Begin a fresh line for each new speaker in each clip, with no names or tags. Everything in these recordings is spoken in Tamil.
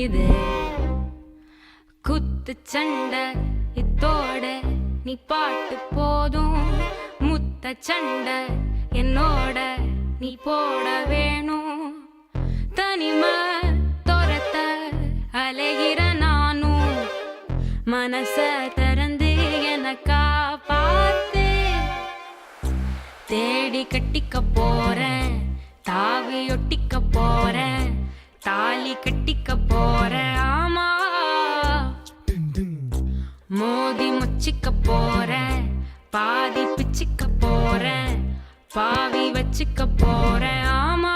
தெரியுது. குத்து சண்டை இத்தோட நீ பாட்டு போதும். முத்த சண்டை என்னோட நீ போட வேணும். தனிமை துரத்த அலைகிற நானும் மனச திறந்து எனக்கா பார்த்து தேடி கட்டிக்க போறேன். தாவி ஒட்டிக்க போறேன். தாலி கட்டிக்க போறேன். ஆமா மோதி முச்சிக்க போறேன். பாதி பிச்சிக்க போறேன். பாவி வச்சுக்க போறேன். ஆமா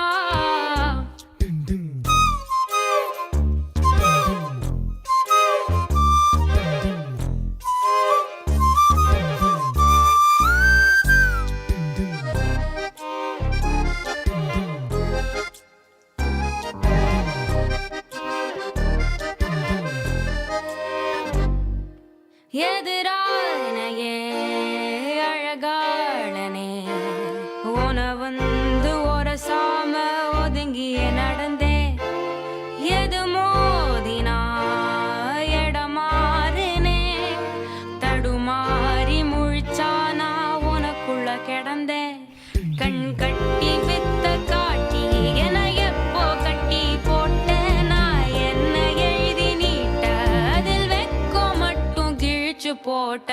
எதிரானையே அழகாளனே உன வந்து ஒரு சாம ஒதுங்கிய நடந்தே. எது மோதினா எடமாறுனே தடுமாறி முழிச்சானா உனக்குள்ள கிடந்தே. கண் கட்டி வித்த காட்டி என எப்போ கட்டி போட்ட நான் என்ன எழுதி நீட்ட அதில் வெக்கோ மட்டும் கிழிச்சு போட்ட.